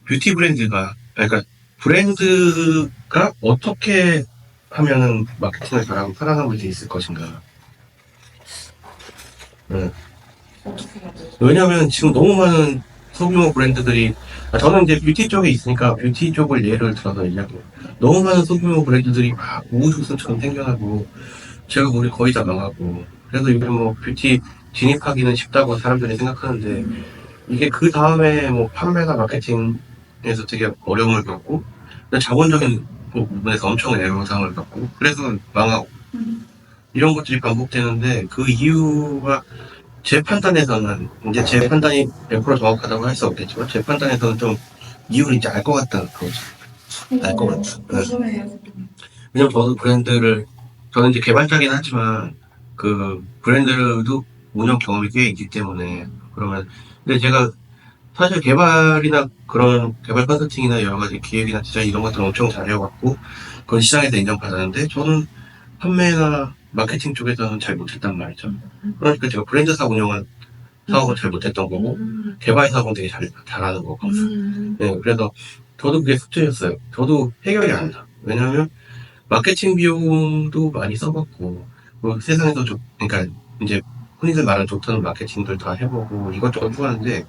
뷰티 브랜드가, 그러니까 브랜드가 어떻게 하면은 마케팅을 잘하고 살아남을 수 있을 것인가. 네. 어떻게 해야 되지? 왜냐면 지금 너무 많은 소규모 브랜드들이, 저는 이제 뷰티 쪽에 있으니까 뷰티 쪽을 예를 들어서 얘기하고, 너무 많은 소규모 브랜드들이 막 우후죽순처럼 생겨나고, 제가 우리 거의 다 망하고, 그래서 이게 뭐 뷰티 진입하기는 쉽다고 사람들이 생각하는데, 이게 그 다음에 뭐 판매나 마케팅에서 되게 어려움을 겪고, 자본적인 부분에서 엄청 애로사항을 겪고, 그래서 망하고, 이런 것들이 반복되는데, 그 이유가 제 판단에서는, 이제 제 판단이 100% 정확하다고 할 수 없겠지만, 제 판단에서는 좀 이유를 이제 알 것 같다는 거죠. 알 것 같다. 네. 요즘에 왜냐면 저도 저는 이제 개발자긴 하지만, 그 브랜드도 운영 경험이 꽤 있기 때문에, 그러면, 근데 제가 사실 개발이나 그런 개발 컨설팅이나 여러 가지 기획이나 디자인 이런 것들은 엄청 잘해왔고, 그건 시장에서 인정받았는데, 저는 판매나 마케팅 쪽에서는 잘 못했단 말이죠. 그러니까 제가 브랜드 사업 운영은 사업은 잘 못했던 거고, 개발 사업은 되게 잘하는 거고. 네, 그래서 저도 그게 숙제였어요. 저도 해결이 안 나. 왜냐면 마케팅 비용도 많이 써봤고, 뭐 세상에서 그러니까 이제 흔히들 말하는 좋다는 마케팅들 다 해보고 이것저것 해봤는데,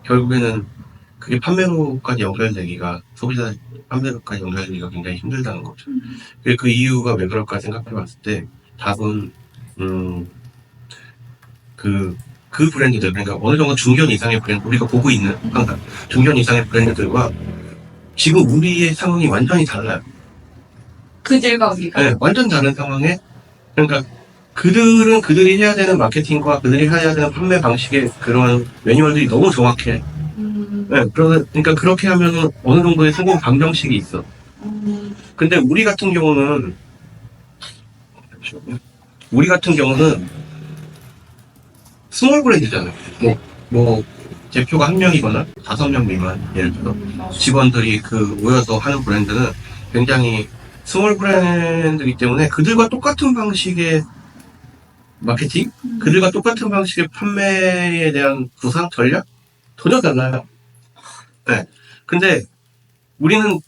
결국에는 그게 판매로까지 연결되기가, 소비자 판매로까지 연결되기가 굉장히 힘들다는 거죠. 그 이유가 왜 그럴까 생각해 봤을 때, 답은, 그 브랜드들, 그러니까 어느 정도 중견 이상의 브랜드, 우리가 보고 있는, 항상, 중견 이상의 브랜드들과 지금 우리의 상황이 완전히 달라요. 그들과 우리가 네, 완전 다른 상황에, 그러니까 그들은 그들이 해야 되는 마케팅과 그들이 해야 되는 판매 방식의 그런 매뉴얼들이 너무 정확해. 네, 그러니까 그렇게 하면 어느 정도의 성공 방정식이 있어. 근데 우리 같은 경우는 스몰 브랜드잖아요. 뭐, 대표가 한 명이거나 5명 미만, 예를 들어. 직원들이 모여서 하는 브랜드는 굉장히 스몰 브랜드이기 때문에 그들과 똑같은 방식의 마케팅? 그들과 똑같은 방식의 판매에 대한 구상, 전략? 전혀 달라요. 네. 근데 우리는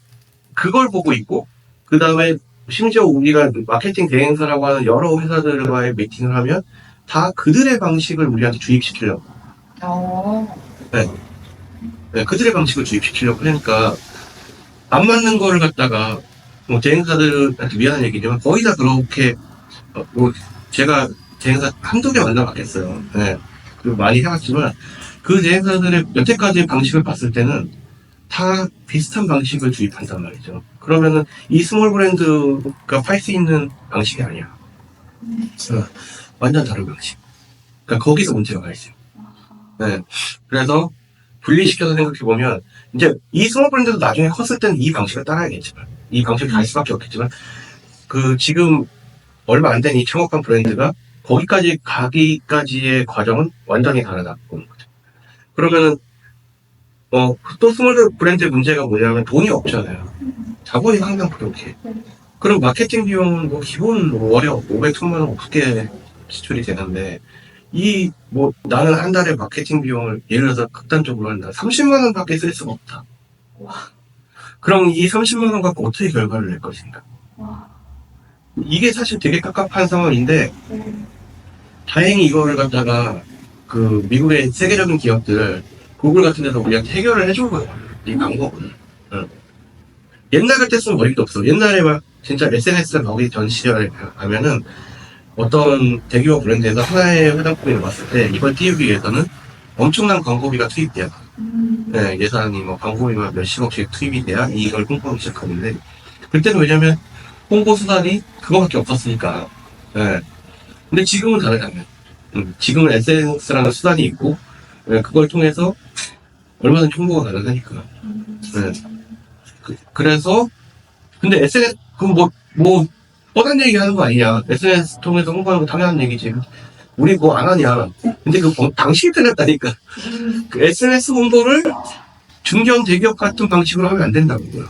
그걸 보고 있고, 그 다음에 심지어 우리가 마케팅 대행사라고 하는 여러 회사들과의 미팅을 하면 다 그들의 방식을 우리한테 주입시키려고. 네. 네, 그들의 방식을 주입시키려고 하니까 안 맞는 거를 갖다가 뭐 대행사들한테 미안한 얘기지만 거의 다 그렇게 뭐 제가 대행사 한두 개 만나봤겠어요. 네. 그리고 많이 해봤지만 그 대행사들의 여태까지 방식을 봤을 때는 다 비슷한 방식을 주입한단 말이죠. 그러면은 이 스몰 브랜드가 팔 수 있는 방식이 아니야. 완전 다른 방식. 그러니까 거기서 문제가 가 있어요. 네. 그래서 분리시켜서 생각해보면 이제 이 스몰 브랜드도 나중에 컸을 때는 이 방식을 따라야겠지만 이 방식을 갈 수밖에 없겠지만 지금 얼마 안 된 이 창업한 브랜드가 거기까지 가기까지의 과정은 완전히 다르다고 보는 거죠. 그러면은 또 스몰 브랜드의 문제가 뭐냐면 돈이 없잖아요. 자본이 항상 부족해. 그럼 마케팅 비용은 뭐 기본 월에 500, 1000만 원 어떻게 지출이 되는데 나는 한 달에 마케팅 비용을 예를 들어서 극단적으로 한다. 30만 원 밖에 쓸 수가 없다. 그럼 이 30만 원 갖고 어떻게 결과를 낼 것인가? 이게 사실 되게 깝깝한 상황인데, 다행히 이거를 갖다가 미국의 세계적인 기업들, 구글 같은 데서 우리한테 해결을 해준 거예요. 이 방법은. 응. 옛날 같았으면 어림도 없어. 옛날에 막 진짜 SNS가 나오기 전 시절에 가면은 어떤 대기업 브랜드에서 하나의 화장품이 나왔을 때 이걸 띄우기 위해서는 엄청난 광고비가 투입돼요. 네, 예산이 광고비가 몇십억씩 투입이 돼야 이걸 홍보하기 시작하는데, 그때는 왜냐면 홍보 수단이 그거밖에 없었으니까. 네. 근데 지금은 다르잖아요. 지금은 SNS라는 수단이 있고, 네, 그걸 통해서 얼마든지 홍보가 가능하니까. 네. 그래서 근데 SNS 뻔한 얘기 하는 거 아니냐. SNS 통해서 홍보하는 거 당연한 얘기지. 우리 뭐 안 하냐. 근데 방식이 틀렸다니까. SNS 홍보를 중견 대기업 같은 방식으로 하면 안 된다고요.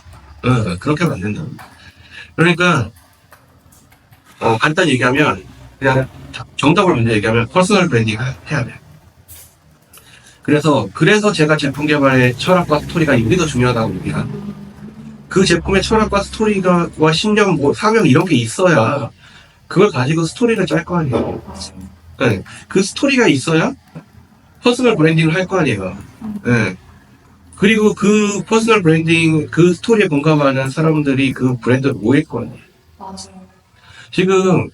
그렇게 하면 안 된다고. 그러니까 간단히 얘기하면 그냥 정답을 먼저 얘기하면 퍼스널 브랜딩 해야 돼. 그래서 제가 제품 개발의 철학과 스토리가 이게 더 중요하다고 봅니다. 그 제품의 철학과 스토리가, 신념, 사명 이런 게 있어야 그걸 가지고 스토리를 짤 거 아니에요. 네. 그 스토리가 있어야 퍼스널 브랜딩을 할 거 아니에요. 네. 그리고 그 퍼스널 브랜딩, 그 스토리에 공감하는 사람들이 그 브랜드를 모일 거 아니에요. 맞아요. 지금,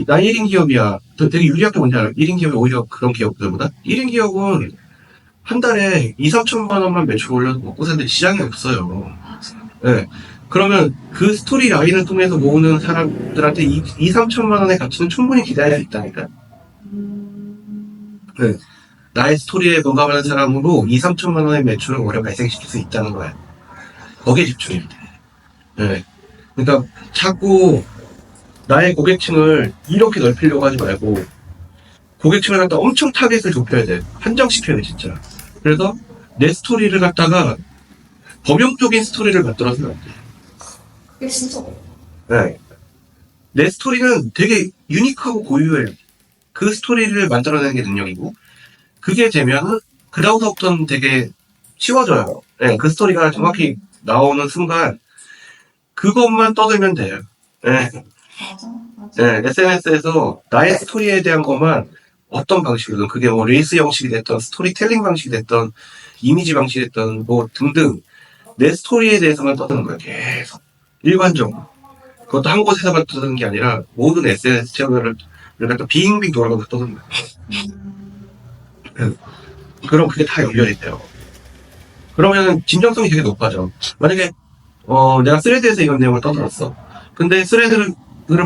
나 1인 기업이야. 되게 유리한 게 뭔지 알아요? 1인 기업이 오히려 그런 기업들보다? 1인 기업은 한 달에 2, 3천만 원만 매출 올려도 먹고 사는데 지장이 없어요. 맞아요. 네. 그러면 그 스토리 라인을 통해서 모으는 사람들한테 2, 3천만 원의 가치는 충분히 기대할 수 있다니까. 네. 나의 스토리에 공감하는 사람으로 2, 3천만 원의 매출을 오래 발생시킬 수 있다는 거야. 거기에 집중해야 돼. 네. 그러니까 자꾸 나의 고객층을 이렇게 넓히려고 하지 말고 고객층을 갖다 엄청 타겟을 좁혀야 돼. 한정시켜야 돼, 진짜. 그래서 내 스토리를 갖다가 범용적인 스토리를 만들어서는 안 돼. 그게 진짜 네. 내 스토리는 되게 유니크하고 고유해요. 그 스토리를 만들어내는 게 능력이고, 그게 되면, 그 다음부터는 되게 쉬워져요. 네, 그 스토리가 정확히 나오는 순간, 그것만 떠들면 돼요. 네, 맞아. 네, SNS에서 나의 스토리에 대한 것만 어떤 방식이든, 그게 뭐 레이스 형식이 됐던, 스토리텔링 방식이 됐던, 이미지 방식이 됐던, 뭐 등등, 내 스토리에 대해서만 떠드는 거예요. 계속. 일관적으로. 그것도 한 곳에서만 떠드는 게 아니라 모든 SNS 채널을 갖다 빙빙 돌아가면서 떠드는 거예요. 그럼 그게 다 연결이 돼요. 그러면 진정성이 되게 높아져. 만약에 내가 스레드에서 이런 내용을 떠들었어. 근데 스레드를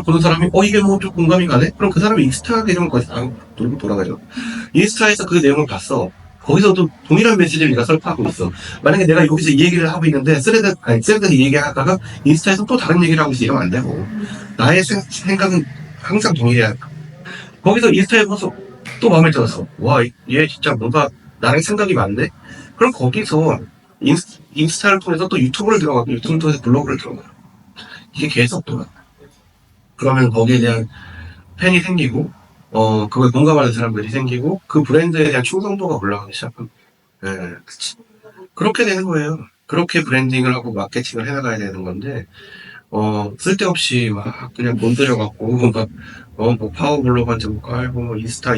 보는 사람이 이게 뭐 좀 공감이 가네? 그럼 그 사람이 인스타 계정을 거기서 다 돌고 돌아가죠. 인스타에서 그 내용을 봤어. 거기서도 동일한 메시지를 네가 설파하고 있어. 만약에 내가 여기서 이 얘기를 하고 있는데 스레드에서 이 얘기하다가 인스타에서 또 다른 얘기를 하고 있어. 이러면 안 되고. 나의 생각은 항상 동일해야 돼. 거기서 인스타에 보면서 또 마음에 들었어. 와, 얘 진짜 뭔가 나랑 생각이 맞네? 그럼 거기서 인스타를 통해서 또 유튜브를 들어가고 유튜브를 통해서 블로그를 들어가요. 이게 계속 돌아. 그러면 거기에 대한 팬이 생기고, 그걸 공감하는 사람들이 생기고, 그 브랜드에 대한 충성도가 올라가기 시작합니다. 예, 그치. 그렇게 되는 거예요. 그렇게 브랜딩을 하고 마케팅을 해나가야 되는 건데, 쓸데없이 막 그냥 돈 들여갖고, 막, 뭐 파워블로그한테 뭐 깔고, 뭐 인스타,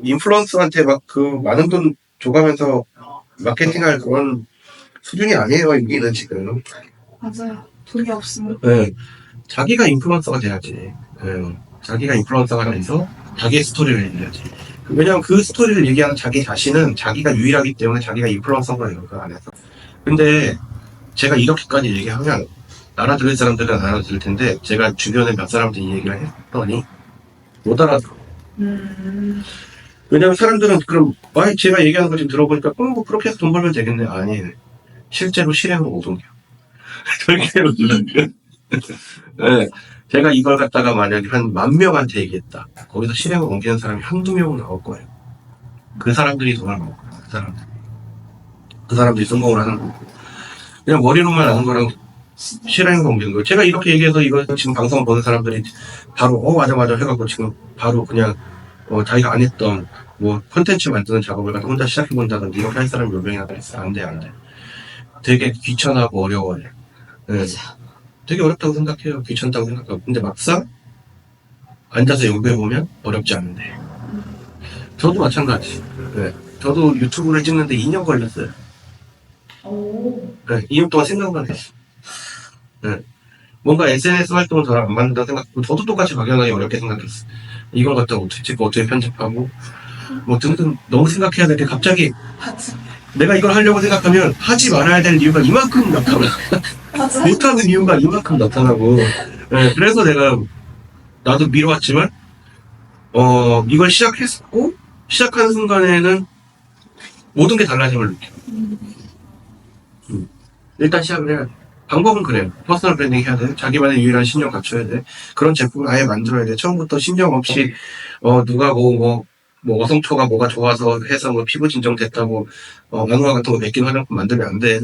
인플루언서한테 막 그 많은 돈 줘가면서 마케팅할 그런 수준이 아니에요, 여기는 지금. 맞아요. 돈이 없으면. 예, 자기가 인플루언서가 돼야지. 자기가 인플루언서가 돼서 자기의 스토리를 얘기해야지. 왜냐면 그 스토리를 얘기하는 자기 자신은 자기가 유일하기 때문에 자기가 인플루언서가 되는 거 안에서. 근데 제가 이렇게까지 얘기하면 알아들을 사람들은 알아들을 텐데 제가 주변에 몇 사람들이 얘기를 했더니 못 알아들어. 왜냐면 사람들은 그럼 제가 얘기하는 거 지금 들어보니까 뭐 그렇게 해서 돈 벌면 되겠네. 아니, 실제로 실행을 못 옮겨. 절대로 옮겨. 네, 제가 이걸 갖다가 만약에 한 10,000명한테 얘기했다. 거기서 실행을 옮기는 사람이 한두 명은 나올 거예요. 그 사람들이 돈을 먹을 거예요. 그 사람들이 성공을 하는 거고. 그냥 머리로만 아는 거랑 실행을 옮기는 거예요. 제가 이렇게 얘기해서 이거 지금 방송 보는 사람들이 바로 맞아 해갖고 지금 바로 그냥 자기가 안 했던 뭐 콘텐츠 만드는 작업을 갖다 혼자 시작해본다든지 이렇게 할 사람이 몇 명이나 있어. 안 돼. 되게 귀찮하고 어려워요. 네. 되게 어렵다고 생각해요. 귀찮다고 생각하고. 근데 막상 앉아서 연구해보면 어렵지 않은데. 저도 마찬가지. 네. 저도 유튜브를 찍는데 2년 걸렸어요. 오. 네. 2년 동안 생각만 했어. 네. 뭔가 SNS 활동을 저랑 안 맞는다고 생각하고, 저도 똑같이 막연하게 어렵게 생각했어. 이걸 갖다 어떻게 찍고, 어떻게 편집하고, 뭐 등등 너무 생각해야 될 게 갑자기 맞아. 내가 이걸 하려고 생각하면 하지 말아야 될 이유가 이만큼 나타나. 맞아. 못하는 이유가 이만큼 나타나고. 네, 그래서 나도 미뤄왔지만, 이걸 시작했고, 시작하는 순간에는 모든 게 달라짐을 느껴. 일단 시작을 해야 돼. 방법은 그래요. 퍼스널 브랜딩 해야 돼. 자기만의 유일한 신념 갖춰야 돼. 그런 제품을 아예 만들어야 돼. 처음부터 신념 없이, 누가 뭐 어성초가 뭐가 좋아서 해서 뭐 피부 진정됐다고, 만화 같은 거 베낀 화장품 만들면 안 돼.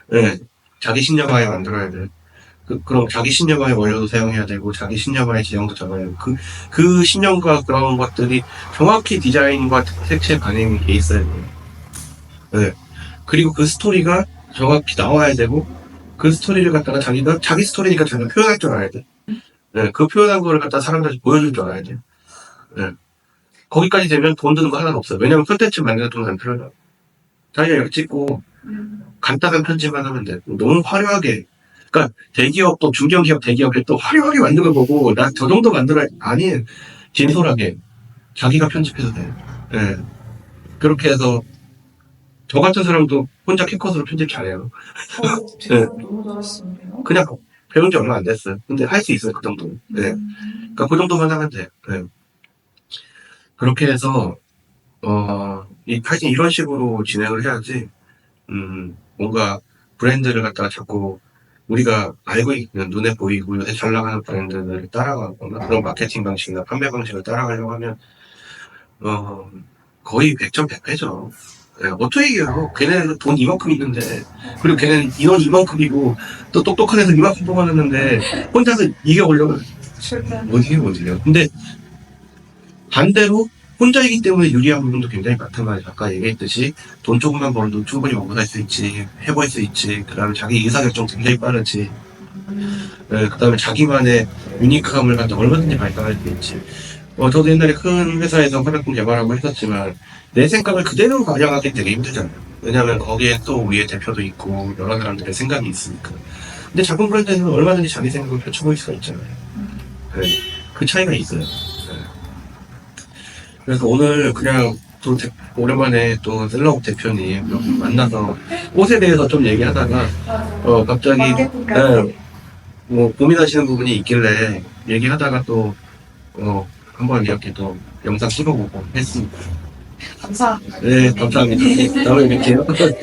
네. 자기 신념하에 만들어야 돼. 그럼 자기 신념하에 원료도 사용해야 되고, 자기 신념하에 지형도 잡아야 되고, 그 신념과 그런 것들이 정확히 디자인과 색채 반영이 돼 있어야 돼. 네. 그리고 그 스토리가 정확히 나와야 되고, 그 스토리를 갖다가 자기가, 자기 스토리니까 자기가 표현할 줄 알아야 돼. 네. 그 표현한 거를 갖다 사람들한테 보여줄 줄 알아야 돼. 네. 거기까지 되면 돈 드는 거 하나도 없어요. 왜냐면 콘텐츠 만드는 돈 안 필요해요. 자기가 이렇게 찍고, 간단한 편집만 하면 돼. 너무 화려하게. 그러니까 대기업 또 중견기업 대기업에 또 화려하게 만드는 거고 나 저 정도 만들어 아니 진솔하게 자기가 편집해도 돼. 예. 그렇게 해서 저 같은 사람도 혼자 캡컷으로 편집 잘해요. 제가 너무 잘했었는데요. 그냥 배운 지 얼마 안 됐어요. 근데 할 수 있어요 그 정도. 네. 그러니까 그 정도만 하면 돼. 네. 그렇게 해서 하여튼 이런 식으로 진행을 해야지. 뭔가 브랜드를 갖다가 자꾸 우리가 알고 있는 눈에 보이고 요새 잘 나가는 브랜드를 따라가거나 그런 마케팅 방식이나 판매 방식을 따라가려고 하면 거의 100점 100패죠. 어떻게 이겨요? 걔네는 돈 이만큼 있는데 그리고 걔네는 인원 이만큼이고 또 똑똑한 애들 이만큼 뽑아놨는데 혼자서 이겨보려면 절대. 못이겨. 근데 반대로 혼자이기 때문에 유리한 부분도 굉장히 많단 말이에요. 아까 얘기했듯이 돈 조금만 벌어도 충분히 먹고 살 수 있지, 해볼 수 있지, 그 다음에 자기 의사결정 굉장히 빠르지, 그 다음에 자기만의 유니크함을 갖다 얼마든지 발달할 수 있지. 저도 옛날에 큰 회사에서 화장품 개발하고 했었지만 내 생각을 그대로 반영하기 되게 힘들잖아요. 왜냐하면 거기에 또 우리의 대표도 있고 여러 사람들의 생각이 있으니까. 근데 작은 브랜드에서는 얼마든지 자기 생각을 펼쳐보일 수가 있잖아요. 네, 그 차이가 있어요. 네. 그래서 오늘 그냥 또 오랜만에 또 셀럽 대표님 만나서 옷에 대해서 좀 얘기하다가 갑자기 마케팅까지. 뭐 고민하시는 부분이 있길래 얘기하다가 또 한번 이렇게 또 영상 찍어보고 했습니다. 감사합니다. 네, 감사합니다. 다음에 뵐게요.